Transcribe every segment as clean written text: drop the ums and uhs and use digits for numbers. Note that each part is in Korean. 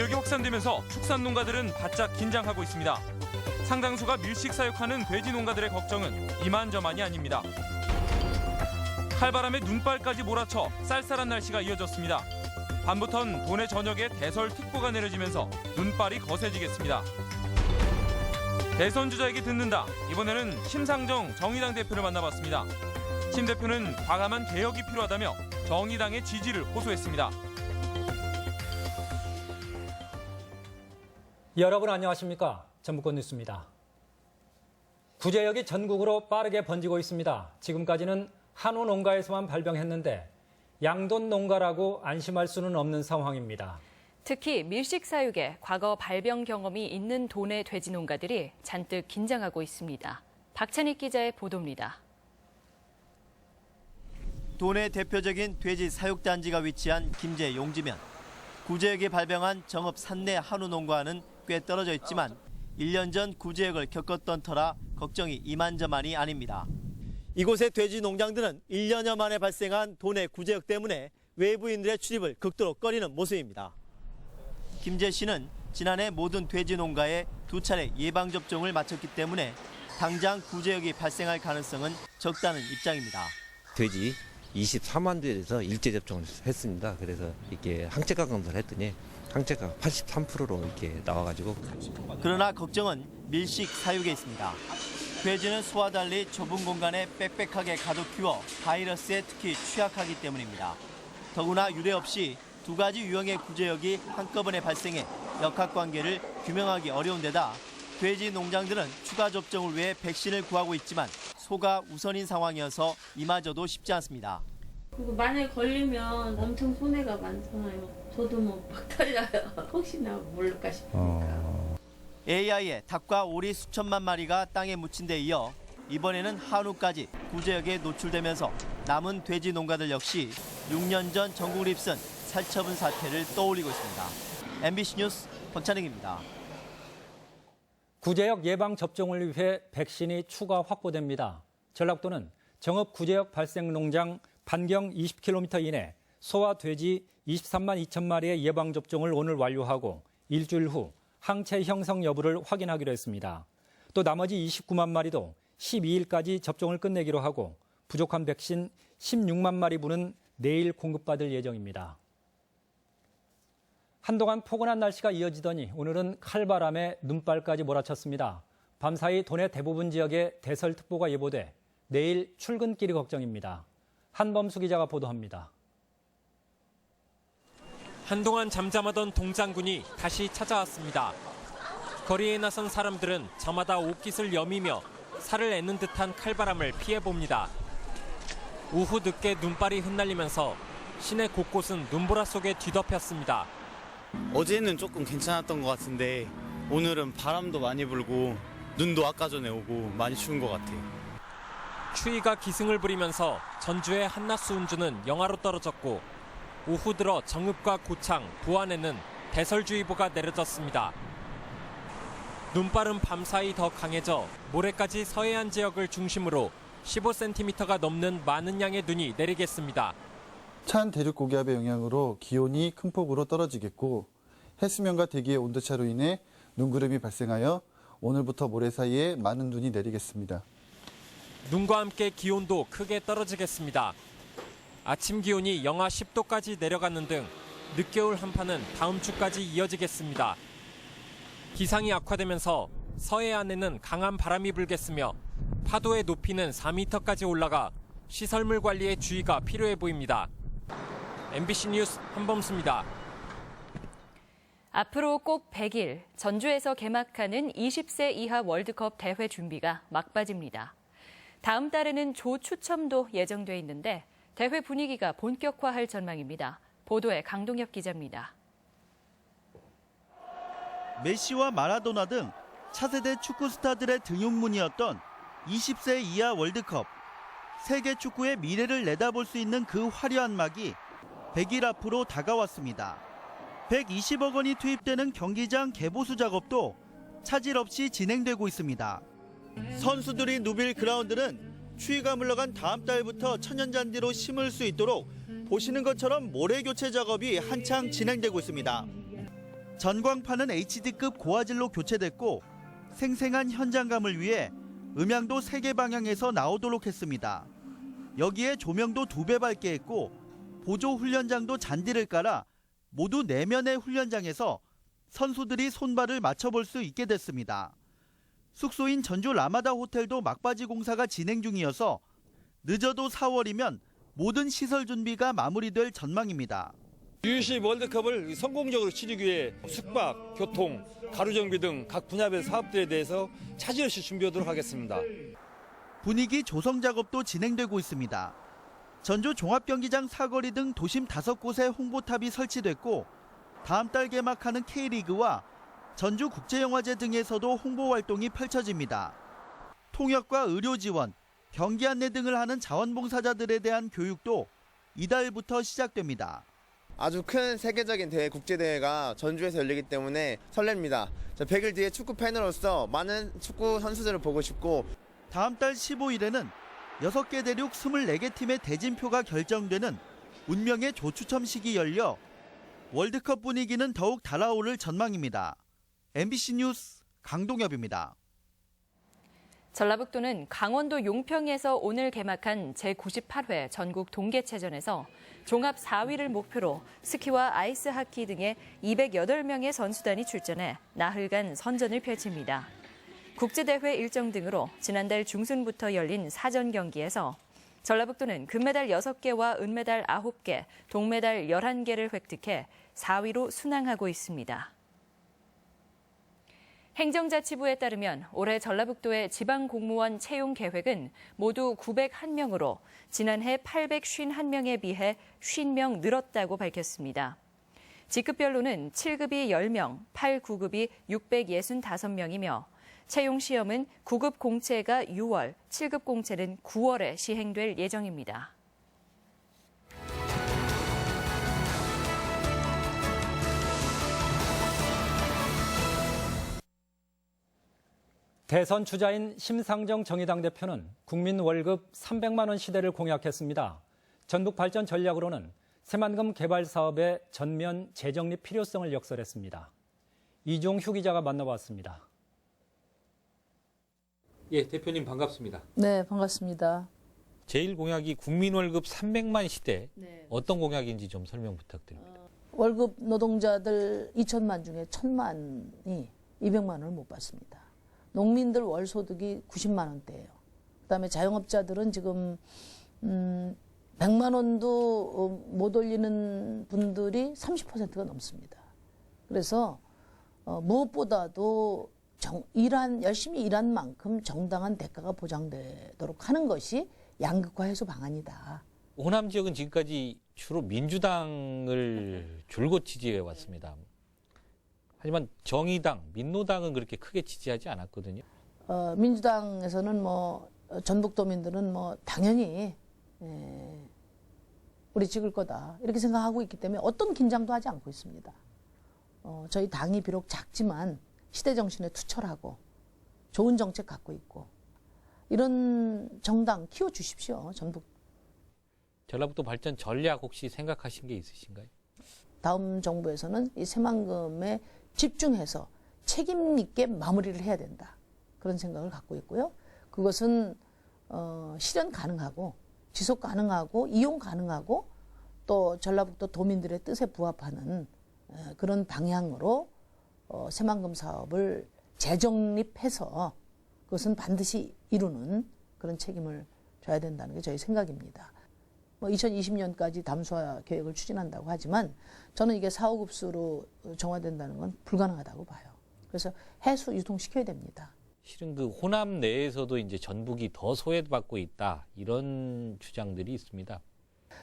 구제역이 확산되면서 축산 농가들은 바짝 긴장하고 있습니다. 상당수가 밀식 사육하는 돼지 농가들의 걱정은 이만저만이 아닙니다. 칼바람에 눈발까지 몰아쳐 쌀쌀한 날씨가 이어졌습니다. 밤부턴 도내 전역에 대설특보가 내려지면서 눈발이 거세지겠습니다. 대선 주자에게 듣는다. 이번에는 심상정 정의당 대표를 만나봤습니다. 심 대표는 과감한 개혁이 필요하다며 정의당의 지지를 호소했습니다. 여러분 안녕하십니까? 전북권 뉴스입니다. 구제역이 전국으로 빠르게 번지고 있습니다. 지금까지는 한우 농가에서만 발병했는데 양돈 농가라고 안심할 수는 없는 상황입니다. 특히 밀식 사육에 과거 발병 경험이 있는 도내 돼지 농가들이 잔뜩 긴장하고 있습니다. 박찬익 기자의 보도입니다. 도내 대표적인 돼지 사육단지가 위치한 김제 용지면. 구제역이 발병한 정읍 산내 한우 농가와는 꽤 떨어져 있지만 1년 전 구제역을 겪었던 터라 걱정이 이만저만이 아닙니다. 이곳의 돼지 농장들은 1년여 만에 발생한 도내 구제역 때문에 외부인들의 출입을 극도로 꺼리는 모습입니다. 김재 씨는 지난해 모든 돼지 농가에 2차례 예방접종을 마쳤기 때문에 당장 구제역이 발생할 가능성은 적다는 입장입니다. 돼지 24만 대에서 일제 접종을 했습니다. 그래서 이렇게 항체가 검사를 했더니 항체가 83%로 이렇게 나와가지고. 그러나 걱정은 밀식 사육에 있습니다. 돼지는 소와 달리 좁은 공간에 빽빽하게 가둬 키워 바이러스에 특히 취약하기 때문입니다. 더구나 유례 없이 2가지 유형의 구제역이 한꺼번에 발생해 역학관계를 규명하기 어려운 데다 돼지 농장들은 추가 접종을 위해 백신을 구하고 있지만 소가 우선인 상황이어서 이마저도 쉽지 않습니다. 그리고 만약에 걸리면 엄청 손해가 많잖아요. 저도 뭐 막 털려요. 혹시나 모를까 싶으니까. AI에 닭과 오리 수천만 마리가 땅에 묻힌 데 이어 이번에는 한우까지 구제역에 노출되면서 남은 돼지 농가들 역시 6년 전 전국을 휩쓴 살처분 사태를 떠올리고 있습니다. MBC 뉴스 박찬익입니다. 구제역 예방 접종을 위해 백신이 추가 확보됩니다. 전라도는 정읍 구제역 발생 농장 반경 20km 이내 소와 돼지 23만 2천 마리의 예방 접종을 오늘 완료하고 일주일 후 항체 형성 여부를 확인하기로 했습니다. 또 나머지 29만 마리도 12일까지 접종을 끝내기로 하고 부족한 백신 16만 마리분은 내일 공급받을 예정입니다. 한동안 포근한 날씨가 이어지더니 오늘은 칼바람에 눈발까지 몰아쳤습니다. 밤사이 도내 대부분 지역에 대설특보가 예보돼 내일 출근길이 걱정입니다. 한범수 기자가 보도합니다. 한동안 잠잠하던 동장군이 다시 찾아왔습니다. 거리에 나선 사람들은 저마다 옷깃을 여미며 살을 애는 듯한 칼바람을 피해봅니다. 오후 늦게 눈발이 흩날리면서 시내 곳곳은 눈보라 속에 뒤덮였습니다. 어제는 조금 괜찮았던 것 같은데 오늘은 바람도 많이 불고 눈도 아까 전에 오고 많이 추운 것 같아요. 추위가 기승을 부리면서 전주의 한낮 운주는 영하로 떨어졌고 오후 들어 정읍과 고창, 부안에는 대설주의보가 내려졌습니다. 눈발은 밤사이 더 강해져 모레까지 서해안 지역을 중심으로 15cm가 넘는 많은 양의 눈이 내리겠습니다. 찬 대륙 고기압의 영향으로 기온이 큰 폭으로 떨어지겠고 해수면과 대기의 온도차로 인해 눈구름이 발생하여 오늘부터 모레 사이에 많은 눈이 내리겠습니다. 눈과 함께 기온도 크게 떨어지겠습니다. 아침 기온이 영하 10도까지 내려가는 등 늦겨울 한파는 다음 주까지 이어지겠습니다. 기상이 악화되면서 서해안에는 강한 바람이 불겠으며 파도의 높이는 4m까지 올라가 시설물 관리에 주의가 필요해 보입니다. MBC 뉴스 한범수입니다. 앞으로 꼭 100일, 전주에서 개막하는 20세 이하 월드컵 대회 준비가 막바지입니다. 다음 달에는 조 추첨도 예정돼 있는데 대회 분위기가 본격화할 전망입니다. 보도에 강동엽 기자입니다. 메시와 마라도나 등 차세대 축구 스타들의 등용문이었던 20세 이하 월드컵. 세계 축구의 미래를 내다볼 수 있는 그 화려한 막이 100일 앞으로 다가왔습니다. 120억 원이 투입되는 경기장 개보수 작업도 차질 없이 진행되고 있습니다. 선수들이 누빌 그라운드는 추위가 물러간 다음 달부터 천연잔디로 심을 수 있도록 보시는 것처럼 모래 교체 작업이 한창 진행되고 있습니다. 전광판은 HD급 고화질로 교체됐고 생생한 현장감을 위해 음향도 3개 방향에서 나오도록 했습니다. 여기에 조명도 2배 밝게 했고 보조 훈련장도 잔디를 깔아 모두 4면의 훈련장에서 선수들이 손발을 맞춰볼 수 있게 됐습니다. 숙소인 전주 라마다 호텔도 막바지 공사가 진행 중이어서 늦어도 4월이면 모든 시설 준비가 마무리될 전망입니다. U20 월드컵을 성공적으로 치르기 위해 숙박, 교통, 가루 정비 등 각 분야별 사업들에 대해서 차질 없이 준비하도록 하겠습니다. 분위기 조성 작업도 진행되고 있습니다. 전주 종합경기장 사거리 등 도심 5곳에 홍보탑이 설치됐고 다음 달 개막하는 K리그와 전주국제영화제 등에서도 홍보 활동이 펼쳐집니다. 통역과 의료 지원, 경기 안내 등을 하는 자원봉사자들에 대한 교육도 이달부터 시작됩니다. 아주 큰 세계적인 대회, 국제대회가 전주에서 열리기 때문에 설렙니다. 100일 뒤에 축구 팬으로서 많은 축구 선수들을 보고 싶고 다음 달 15일에는 6개 대륙 24개 팀의 대진표가 결정되는 운명의 조추첨식이 열려 월드컵 분위기는 더욱 달아오를 전망입니다. MBC 뉴스 강동엽입니다. 전라북도는 강원도 용평에서 오늘 개막한 제98회 전국 동계체전에서 종합 4위를 목표로 스키와 아이스하키 등의 208명의 선수단이 출전해 나흘간 선전을 펼칩니다. 국제대회 일정 등으로 지난달 중순부터 열린 사전 경기에서 전라북도는 금메달 6개와 은메달 9개, 동메달 11개를 획득해 4위로 순항하고 있습니다. 행정자치부에 따르면 올해 전라북도의 지방공무원 채용 계획은 모두 901명으로 지난해 851명에 비해 50명 늘었다고 밝혔습니다. 직급별로는 7급이 10명, 8, 9급이 665명이며 채용 시험은 9급 공채가 6월, 7급 공채는 9월에 시행될 예정입니다. 대선 주자인 심상정 정의당 대표는 국민 월급 300만 원 시대를 공약했습니다. 전북 발전 전략으로는 새만금 개발 사업의 전면 재정립 필요성을 역설했습니다. 이종휴 기자가 만나봤습니다. 예, 대표님 반갑습니다. 네, 반갑습니다. 제1공약이 국민 월급 300만 시대, 어떤 공약인지 좀 설명 부탁드립니다. 월급 노동자들 2천만 중에 1,000만이 200만 원을 못 받습니다. 농민들 월 소득이 90만 원대예요. 그다음에 자영업자들은 지금 100만 원도 못 올리는 분들이 30%가 넘습니다. 그래서 무엇보다도 열심히 일한 만큼 정당한 대가가 보장되도록 하는 것이 양극화 해소 방안이다. 호남 지역은 지금까지 주로 민주당을 줄곧 지지해 왔습니다. 하지만 정의당, 민노당은 그렇게 크게 지지하지 않았거든요. 민주당에서는 전북도민들은 당연히 우리 찍을 거다 이렇게 생각하고 있기 때문에 어떤 긴장도 하지 않고 있습니다. 저희 당이 비록 작지만 시대 정신에 투철하고 좋은 정책 갖고 있고 이런 정당 키워주십시오. 전라북도 발전 전략 혹시 생각하신 게 있으신가요? 다음 정부에서는 이 새만금에 집중해서 책임 있게 마무리를 해야 된다. 그런 생각을 갖고 있고요. 그것은 실현 가능하고 지속 가능하고 이용 가능하고 또 전라북도 도민들의 뜻에 부합하는 그런 방향으로 새만금 사업을 재정립해서 그것은 반드시 이루는 그런 책임을 져야 된다는 게 저희 생각입니다. 2020년까지 담수화 계획을 추진한다고 하지만 저는 이게 4, 5급수로 정화된다는 건 불가능하다고 봐요. 그래서 해수 유통시켜야 됩니다. 실은 그 호남 내에서도 이제 전북이 더 소외받고 있다 이런 주장들이 있습니다.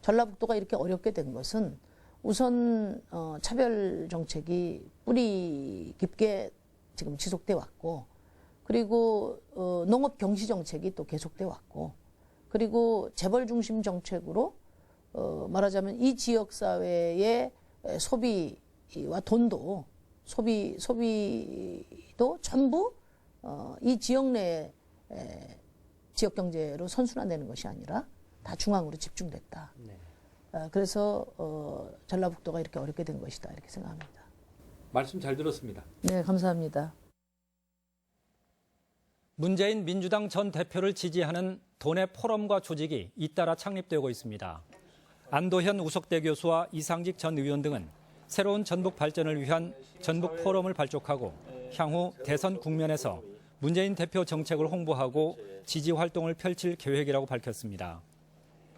전라북도가 이렇게 어렵게 된 것은 우선 차별 정책이 뿌리 깊게 지금 지속돼 왔고 그리고 농업 경시 정책이 또 계속돼 왔고 그리고 재벌 중심 정책으로 말하자면 이 지역 사회의 소비와 돈도 소비도 전부 이 지역 내 지역 경제로 선순환되는 것이 아니라 다 중앙으로 집중됐다. 그래서 전라북도가 이렇게 어렵게 된 것이다 이렇게 생각합니다. 말씀 잘 들었습니다. 네, 감사합니다. 문재인 민주당 전 대표를 지지하는 도내 포럼과 조직이 잇따라 창립되고 있습니다. 안도현 우석대 교수와 이상직 전 의원 등은 새로운 전북 발전을 위한 전북 포럼을 발족하고 향후 대선 국면에서 문재인 대표 정책을 홍보하고 지지 활동을 펼칠 계획이라고 밝혔습니다.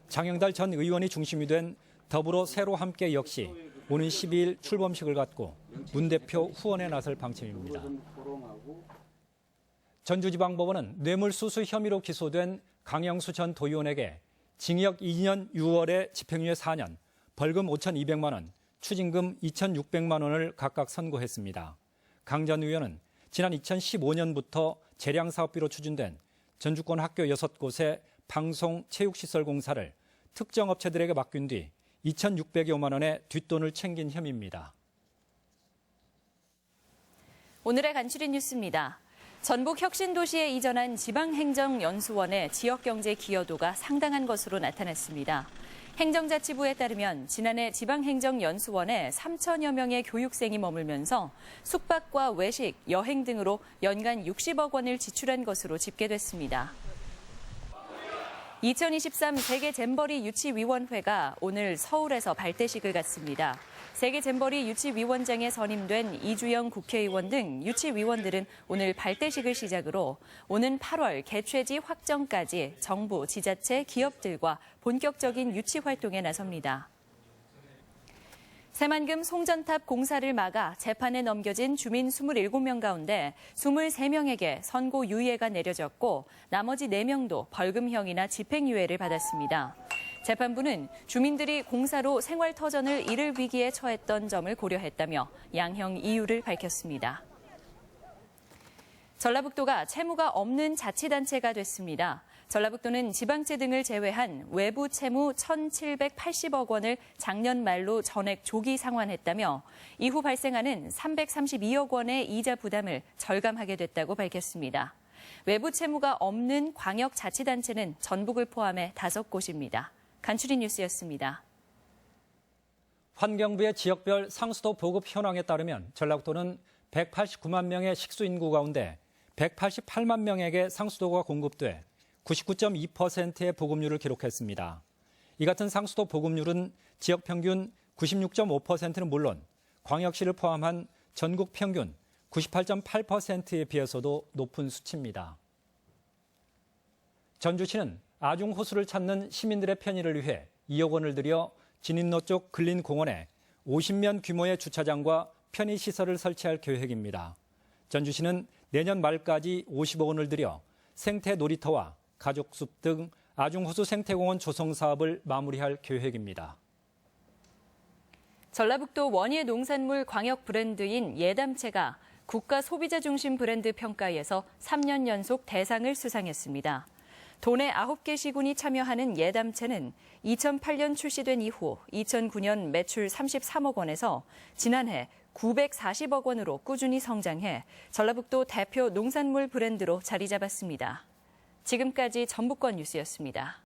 장영달 전 의원이 중심이 된 더불어 새로 함께 역시 오는 12일 출범식을 갖고 문 대표 후원에 나설 방침입니다. 전주지방법원은 뇌물수수 혐의로 기소된 강영수 전 도의원에게 징역 2년 6월에 집행유예 4년, 벌금 5,200만 원, 추징금 2,600만 원을 각각 선고했습니다. 강 전 의원은 지난 2015년부터 재량 사업비로 추진된 전주권 학교 6곳의 방송 체육시설 공사를 특정 업체들에게 맡긴 뒤 2,600여만 원의 뒷돈을 챙긴 혐의입니다. 오늘의 간추린 뉴스입니다. 전북 혁신도시에 이전한 지방행정연수원의 지역경제 기여도가 상당한 것으로 나타났습니다. 행정자치부에 따르면 지난해 지방행정연수원에 3천여 명의 교육생이 머물면서 숙박과 외식, 여행 등으로 연간 60억 원을 지출한 것으로 집계됐습니다. 2023 세계 잼버리 유치위원회가 오늘 서울에서 발대식을 갖습니다. 세계 잼버리 유치위원장에 선임된 이주영 국회의원 등 유치위원들은 오늘 발대식을 시작으로 오는 8월 개최지 확정까지 정부, 지자체, 기업들과 본격적인 유치 활동에 나섭니다. 새만금 송전탑 공사를 막아 재판에 넘겨진 주민 27명 가운데 23명에게 선고 유예가 내려졌고 나머지 4명도 벌금형이나 집행유예를 받았습니다. 재판부는 주민들이 공사로 생활터전을 잃을 위기에 처했던 점을 고려했다며 양형 이유를 밝혔습니다. 전라북도가 채무가 없는 자치단체가 됐습니다. 전라북도는 지방채 등을 제외한 외부 채무 1,780억 원을 작년 말로 전액 조기 상환했다며 이후 발생하는 332억 원의 이자 부담을 절감하게 됐다고 밝혔습니다. 외부 채무가 없는 광역자치단체는 전북을 포함해 5곳입니다. 간추린 뉴스였습니다. 환경부의 지역별 상수도 보급 현황에 따르면 전라북도는 189만 명의 식수 인구 가운데 188만 명에게 상수도가 공급돼 99.2%의 보급률을 기록했습니다. 이 같은 상수도 보급률은 지역 평균 96.5%는 물론 광역시를 포함한 전국 평균 98.8%에 비해서도 높은 수치입니다. 전주시는 아중 호수를 찾는 시민들의 편의를 위해 2억 원을 들여 진인로 쪽 근린공원에 50면 규모의 주차장과 편의시설을 설치할 계획입니다. 전주시는 내년 말까지 50억 원을 들여 생태 놀이터와 가족숲 등 아중호수 생태공원 조성 사업을 마무리할 계획입니다. 전라북도 원예 농산물 광역 브랜드인 예담채가 국가 소비자 중심 브랜드 평가에서 3년 연속 대상을 수상했습니다. 도내 9개 시군이 참여하는 예담채는 2008년 출시된 이후 2009년 매출 33억 원에서 지난해 940억 원으로 꾸준히 성장해 전라북도 대표 농산물 브랜드로 자리 잡았습니다. 지금까지 전북권 뉴스였습니다.